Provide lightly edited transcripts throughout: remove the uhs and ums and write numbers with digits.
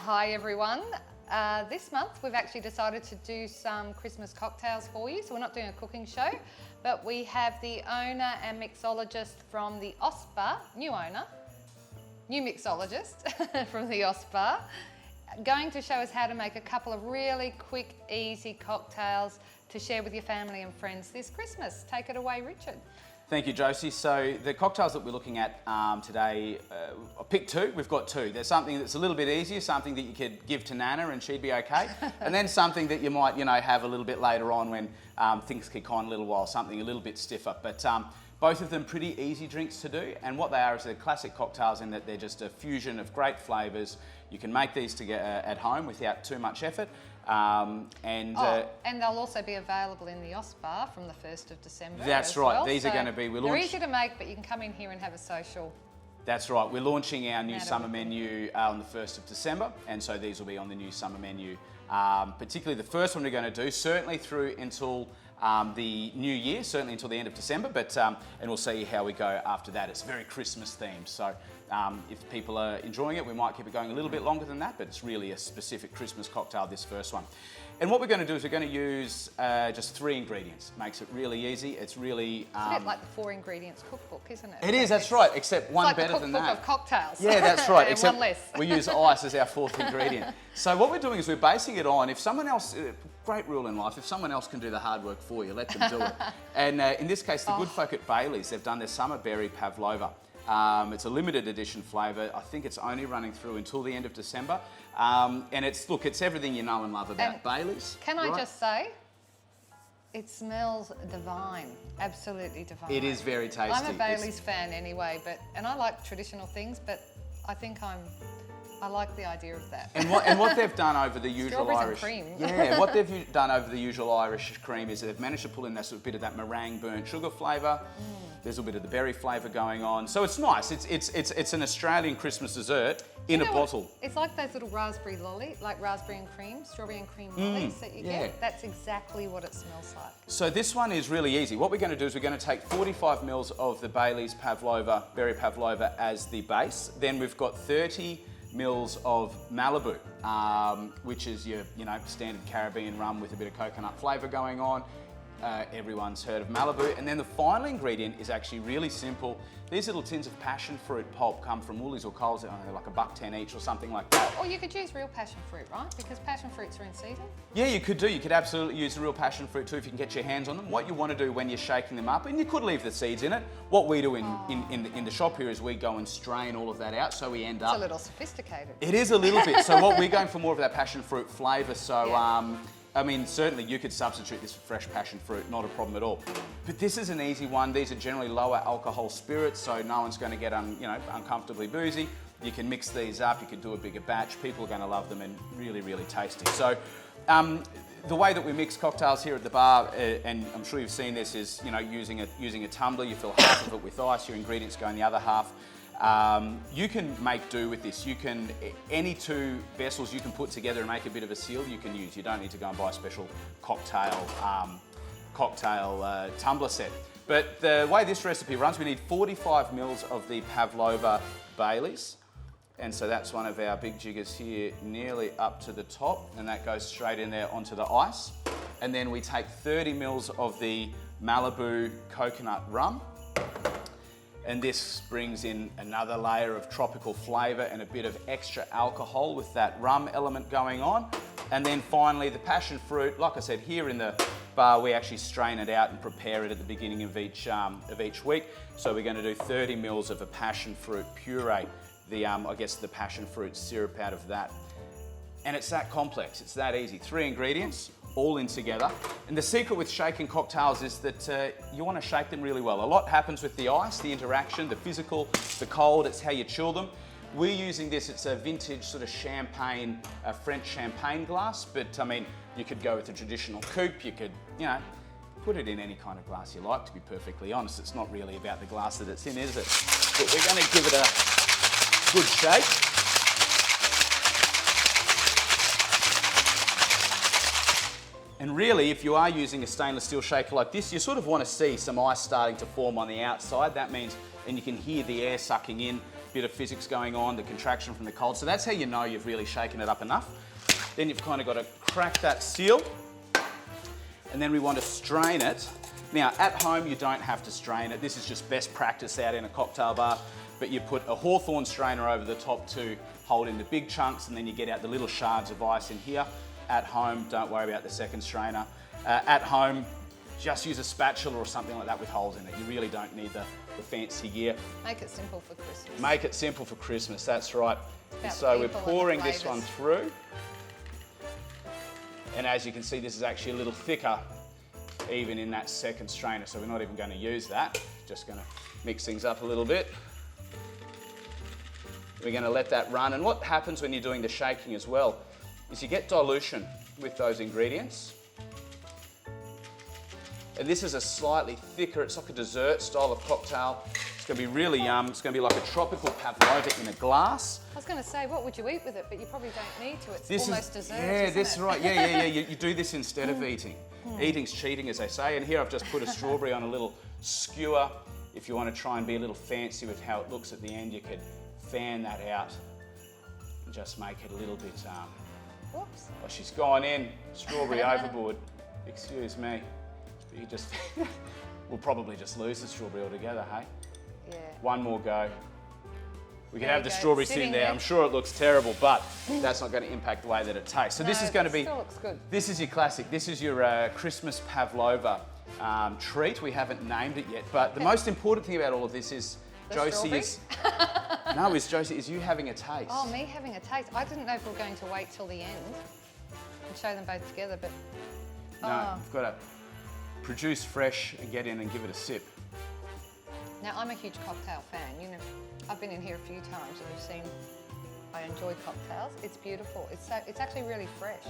Hi everyone. This month we've actually decided to do some Christmas cocktails for you. So we're not doing a cooking show, but we have the owner and mixologist from the Osk Bar, new mixologist from the Osk Bar, going to show us how to make a couple of really quick, easy cocktails to share with your family and friends this Christmas. Take it away, Richard. Thank you, Josie. So the cocktails that we're looking at today, I picked two. We've got two. There's something that's a little bit easier, something that you could give to Nana and she'd be okay, and then something that you might, have a little bit later on when things kick on a little while, something a little bit stiffer. But both of them pretty easy drinks to do, and what they are is they're classic cocktails in that they're just a fusion of great flavours. You can make these at home without too much effort. And they'll also be available in the Osk Bar from the 1st of December. That's right. Well. These are going to be... They're easy to make, but you can come in here and have a social. That's right. We're launching our new summer menu on the 1st of December, and so these will be on the new summer menu. Particularly the first one we're going to do, certainly through until the new year, certainly until the end of December, but and we'll see how we go after that. It's very Christmas themed, so if people are enjoying it, we might keep it going a little bit longer than that, but it's really a specific Christmas cocktail, this first one. And what we're going to do is we're going to use just 3 ingredients. Makes it really easy. It's really... It's a bit like the 4 ingredients cookbook, isn't it? It is, that's right, except one like better than that. It's like the cookbook of cocktails. Yeah, that's right, and except one less. we use ice as our 4th ingredient. So what we're doing is we're basing it on, if someone else, great rule in life, if someone else can do the hard work for you, let them do it. And in this case, the good folk at Bailey's, they've done their summer berry pavlova. It's a limited edition flavour. I think it's only running through until the end of December. And it's everything you know and love about Bailey's. Can I just say, it smells divine, absolutely divine. It is very tasty. I'm a Bailey's fan anyway, and I like traditional things, but I think I like the idea of that. And what they've done over the usual Irish... cream. Yeah, what they've done over the usual Irish cream is they've managed to pull in that sort of bit of that meringue burnt sugar flavour. There's a bit of the berry flavour going on. So it's nice. It's an Australian Christmas dessert in a bottle. It's like those little raspberry lolly, like raspberry and cream, strawberry and cream lollies that you get. That's exactly what it smells like. So this one is really easy. What we're going to do is we're going to take 45 mils of the Bailey's pavlova, berry pavlova as the base. Then we've got 30 mils of Malibu, which is your standard Caribbean rum with a bit of coconut flavour going on. Everyone's heard of Malibu. And then the final ingredient is actually really simple. These little tins of passion fruit pulp come from Woolies or Coles. They're like $1.10 each or something like that. Or you could use real passion fruit, right? Because passion fruits are in season. Yeah, you could do. You could absolutely use the real passion fruit too if you can get your hands on them. What you want to do when you're shaking them up, and you could leave the seeds in it. What we do in the shop here is we go and strain all of that out, so we end up... It's a little sophisticated. It is a little bit. So what we're going for more of that passion fruit flavour. So I mean, certainly you could substitute this for fresh passion fruit, not a problem at all. But this is an easy one. These are generally lower alcohol spirits, so no one's going to get uncomfortably boozy. You can mix these up, you can do a bigger batch. People are going to love them and really, really tasty. So the way that we mix cocktails here at the bar, and I'm sure you've seen this, is using a tumbler. You fill half of it with ice, your ingredients go in the other half. You can make do with this. Any 2 vessels you can put together and make a bit of a seal you can use. You don't need to go and buy a special cocktail tumbler set. But the way this recipe runs, we need 45 mils of the Pavlova Baileys. And so that's one of our big jiggers here, nearly up to the top, and that goes straight in there onto the ice. And then we take 30 mils of the Malibu coconut rum. And this brings in another layer of tropical flavour and a bit of extra alcohol with that rum element going on. And then finally the passion fruit. Like I said, here in the bar we actually strain it out and prepare it at the beginning of each week. So we're going to do 30 mils of a passion fruit puree, the passion fruit syrup out of that. And it's that complex, it's that easy. 3 ingredients, all in together. And the secret with shaking cocktails is that you want to shake them really well. A lot happens with the ice, the interaction, the physical, the cold, it's how you chill them. We're using this, it's a vintage sort of champagne, French champagne glass, but I mean, you could go with a traditional coupe, you could, put it in any kind of glass you like, to be perfectly honest. It's not really about the glass that it's in, is it? But we're going to give it a good shake. And really, if you are using a stainless steel shaker like this, you sort of want to see some ice starting to form on the outside. That means, and you can hear the air sucking in bit of physics going on, the contraction from the cold. So that's how you know you've really shaken it up enough. Then you've kind of got to crack that seal, and then we want to strain it. Now, at home, you don't have to strain it. This is just best practice out in a cocktail bar, but you put a Hawthorn strainer over the top to hold in the big chunks, and then you get out the little shards of ice in here. At home, don't worry about the second strainer. At home, just use a spatula or something like that with holes in it. You really don't need the fancy gear. Make it simple for Christmas. Make it simple for Christmas, that's right. About So we're people and pouring this flavours. one through. And as you can see, this is actually a little thicker even in that second strainer, so we're not even going to use that. Just going to mix things up a little bit. We're going to let that run, and what happens when you're doing the shaking as well is you get dilution with those ingredients. And this is a slightly thicker, it's like a dessert style of cocktail. It's going to be really yum. It's going to be like a tropical pavlova in a glass. I was going to say, what would you eat with it? But you probably don't need to. It's This almost is, dessert, yeah, isn't that's it? right. Yeah. You do this instead of eating. Eating's cheating, as they say. And here I've just put a strawberry on a little skewer. If you want to try and be a little fancy with how it looks at the end, you could fan that out and just make it a little bit. Whoops. Oh, she's gone in. Strawberry overboard. Excuse me. You just. We'll probably just lose the strawberry altogether, hey? Yeah. One more go. We can There have you the go, strawberry sitting sitting there. there. I'm sure it looks terrible, but that's not going to impact the way that it tastes. So this No, is going to it be. still looks good. This is your classic. This is your Christmas pavlova treat. We haven't named it yet, but the most important thing about all of this is The Josie strawberry? is. No, is Josie is you having a taste? Oh, me having a taste. I didn't know if we were going to wait till the end and show them both together, but No, we've got to produce fresh and get in and give it a sip. now I'm a huge cocktail fan. You know, I've been in here a few times and you've seen I enjoy cocktails. It's beautiful. It's actually really fresh.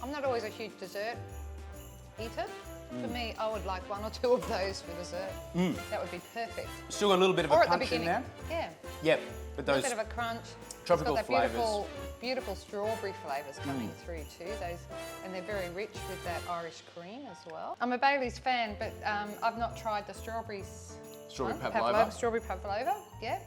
I'm not always a huge dessert eater. For me, I would like one or two of those for dessert. That would be perfect. Still got a little bit of Or a at the punch in beginning. there. Yeah. Yep, but A those bit of a crunch. tropical it's got that flavours. beautiful strawberry flavours coming through too. And they're very rich with that Irish cream as well. I'm a Bailey's fan, but I've not tried the strawberries. Strawberry one. pavlova. Strawberry pavlova. Yeah.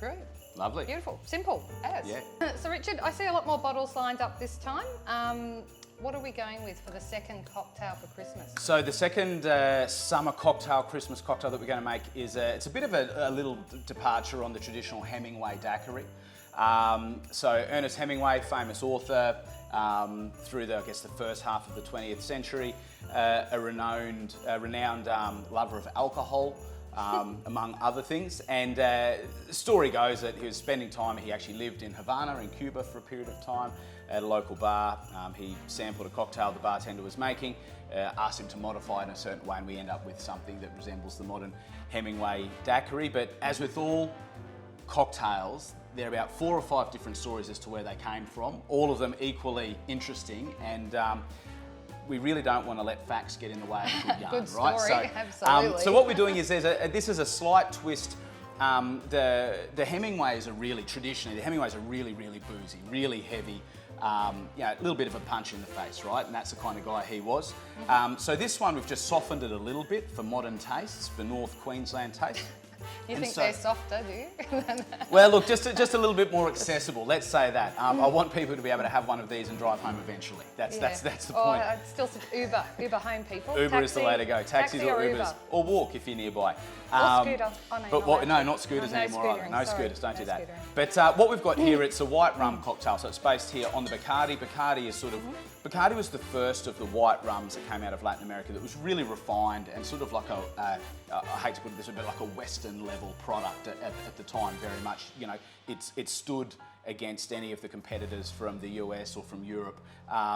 Brilliant. Lovely. Beautiful. Simple as. Yeah. So Richard, I see a lot more bottles lined up this time. What are we going with for the second cocktail for Christmas? So the second summer cocktail, Christmas cocktail that we're going to make is it's a bit of a little departure on the traditional Hemingway daiquiri. So Ernest Hemingway, famous author, through the first half of the 20th century, a renowned lover of alcohol. Among other things, and the story goes that he was spending time, he actually lived in Havana in Cuba for a period of time at a local bar. He sampled a cocktail the bartender was making, asked him to modify it in a certain way, and we end up with something that resembles the modern Hemingway daiquiri. But as with all cocktails, there are about 4 or 5 different stories as to where they came from, all of them equally interesting, and we really don't want to let facts get in the way of a good yarn, Good right? story, absolutely. So what we're doing is this is a slight twist. The Hemingways are really traditionally, the Hemingways are really boozy, really heavy, a little bit of a punch in the face, right? And that's the kind of guy he was. So this one we've just softened it a little bit for modern tastes, for North Queensland taste. You And think so- they're softer, do you? Well, look, just a little bit more accessible. Let's say that. I want people to be able to have one of these and drive home eventually. That's the point. Or still Uber home people. Uber is the way to go. Taxis or Ubers, Uber. or walk if you're nearby. Or scooter. Oh, no, But not what, that. no, not scooters No anymore. Either. scootering, No sorry. scooters, don't No do that. scootering. But what we've got here, it's a white rum cocktail. So it's based here on the Bacardi. Bacardi is sort of Bacardi was the first of the white rums that came out of Latin America that was really refined and sort of like I hate to put it this way, but like a Western level product at the time. Very much, it stood against any of the competitors from the US or from Europe.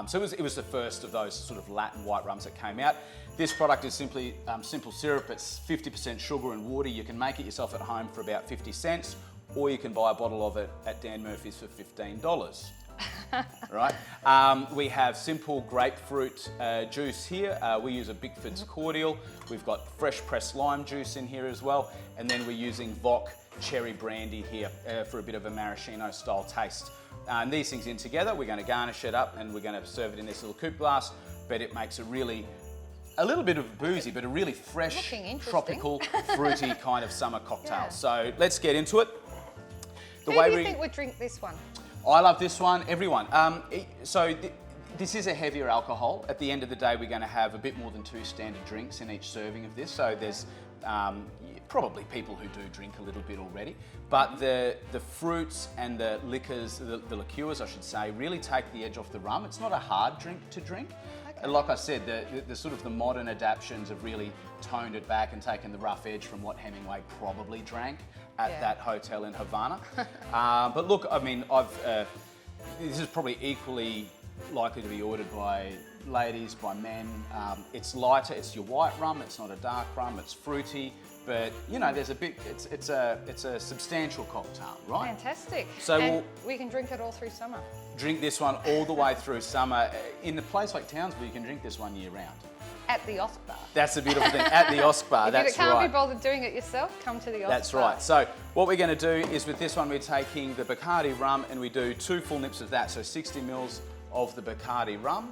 So it was the first of those sort of Latin white rums that came out. This product is simply simple syrup. It's 50% sugar and water. You can make it yourself at home for about 50 cents, or you can buy a bottle of it at Dan Murphy's for $15. Right? We have simple grapefruit juice here. We use a Bickford's cordial. We've got fresh pressed lime juice in here as well. And then we're using Voc cherry brandy here for a bit of a maraschino style taste. And these things in together, we're going to garnish it up and we're going to serve it in this little coupe glass, but it makes a really a little bit of boozy, but a really fresh, Looking interesting. tropical, fruity kind of summer cocktail. Yeah. So let's get into it. Who do you think would drink this one? I love this one, everyone. This is a heavier alcohol. At the end of the day, we're going to have a bit more than 2 standard drinks in each serving of this. So there's probably people who do drink a little bit already. But the fruits and the liquors, the liqueurs I should say, really take the edge off the rum. It's not a hard drink to drink. Okay. And like I said, the sort of the modern adaptations have really toned it back and taken the rough edge from what Hemingway probably drank at that hotel in Havana. But look, I mean, this is probably equally likely to be ordered by ladies, by men. It's lighter, it's your white rum, it's not a dark rum, it's fruity, but you know, there's a bit, it's a substantial cocktail, right? Fantastic. So and we can drink it all through summer. Drink this one all the way through summer. In a place like Townsville, you can drink this one year round. At the Osk Bar. That's the beautiful thing, at the Osk Bar, that's right. If you can't be bothered doing it yourself, come to the Osk Bar. That's right. So what we're going to do is with this one, we're taking the Bacardi rum and we do 2 full nips of that. So 60 mils of the Bacardi rum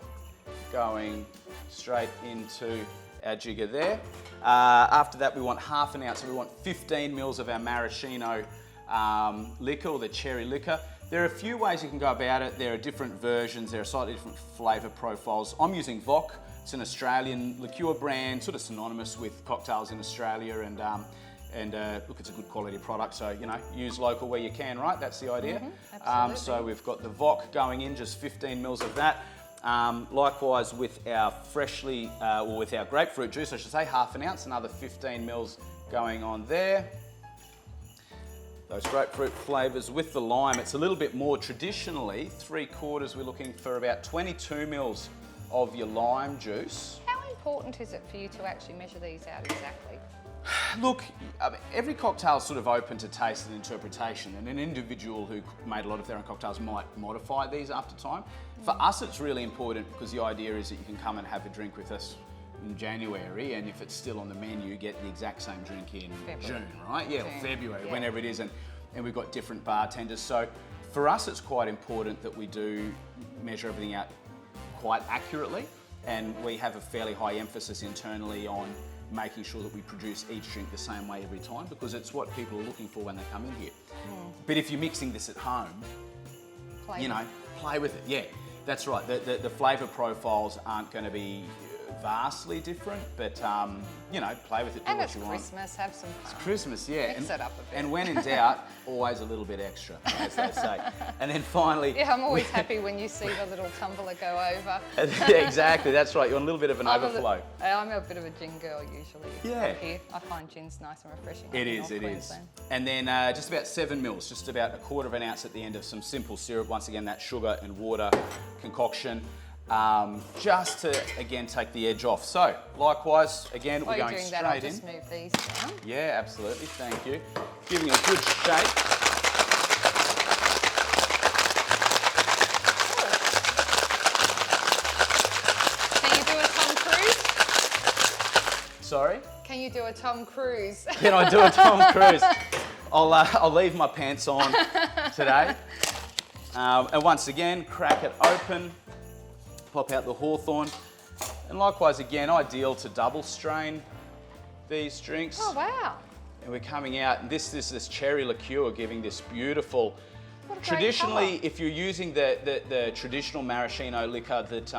going straight into our jigger there. After that, we want half an ounce. So we want 15 mils of our maraschino liquor, or the cherry liquor. There are a few ways you can go about it. There are different versions. There are slightly different flavour profiles. I'm using Voc. It's an Australian liqueur brand, sort of synonymous with cocktails in Australia, and look, it's a good quality product. So you know, use local where you can, right? That's the idea. Absolutely. So we've got the Voc going in, just 15 mils of that. Likewise with our with our grapefruit juice, I should say, half an ounce, another 15 mils going on there. Those grapefruit flavours with the lime, it's a little bit more. Traditionally, 3/4, we're looking for about 22 mils of your lime juice. How important is it for you to actually measure these out exactly? Look, I mean, every cocktail is sort of open to taste and interpretation, and an individual who made a lot of their own cocktails might modify these after time. For us, it's really important because the idea is that you can come and have a drink with us in January, and if it's still on the menu, get the exact same drink in June, right? Yeah, or February, whenever it is, and we've got different bartenders. So for us, it's quite important that we do measure everything out quite accurately, and we have a fairly high emphasis internally on making sure that we produce each drink the same way every time, because it's what people are looking for when they come in here. But if you're mixing this at home, you know, play with it. Yeah, that's right. The flavour profiles aren't going to be vastly different, but you know, play with it, do what you want. And it's Christmas, have some fun. It's Christmas, yeah. Mix it up a bit. And when in doubt, always a little bit extra, as they say. And then finally... Yeah, I'm always happy when you see the little tumbler go over. Yeah, exactly, that's right. You want a little bit of an overflow. I'm a bit of a gin girl usually. Yeah. Here. I find gin's nice and refreshing. It is. And then just about 7 mils, just about 1/4 of an ounce at the end of some simple syrup. Once again, that sugar and water concoction. Just to, again, take the edge off. So, likewise, again, we're going straight in. I'll just move these down. Yeah, absolutely, thank you. Giving it a good shake. Can you do a Tom Cruise? Sorry? Can you do a Tom Cruise? Can I do a Tom Cruise? I'll leave my pants on today. And once again, crack it open. Pop out the hawthorn, and likewise again, ideal to double strain these drinks. Oh wow! And we're coming out, and this cherry liqueur giving this beautiful. What a great Traditionally, colour. if you're using the traditional maraschino liquor that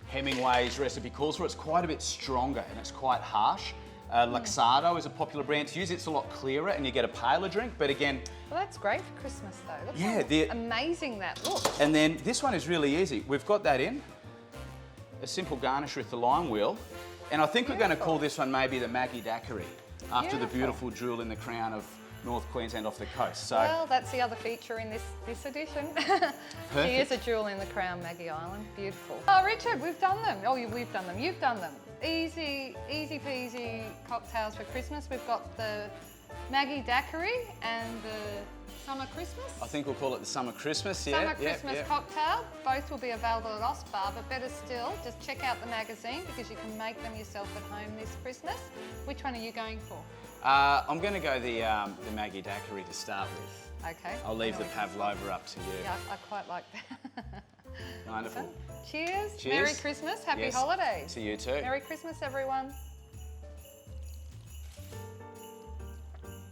Hemingway's recipe calls for, it's quite a bit stronger and it's quite harsh. Luxardo is a popular brand to use. It's a lot clearer and you get a paler drink, but again... Well, that's great for Christmas though. Look Yeah, how amazing that looks. And then this one is really easy. We've got that in. A simple garnish with the lime wheel. And I think we're going to call this one maybe the Maggie Daiquiri, after the beautiful jewel in the crown of North Queensland off the coast. So, well, that's the other feature in this edition. She is a jewel in the crown, Maggie Island. Beautiful. Oh, Richard, we've done them. Oh, we've done them. You've done them. Easy peasy cocktails for Christmas. We've got the Maggie Daiquiri and the Summer Christmas. I think we'll call it the Summer Christmas, yeah. Summer Christmas cocktail. Both will be available at Osk Bar, but better still, just check out the magazine because you can make them yourself at home this Christmas. Which one are you going for? I'm going to go the Maggie Daiquiri to start with. Okay. I'll leave the Pavlova up to you. Yeah, I quite like that. Wonderful. Cheers. Cheers. Merry Christmas. Happy Yes. holidays. To you too. Merry Christmas, everyone.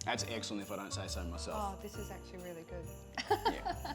That's excellent if I don't say so myself. Oh, this is actually really good. Yeah.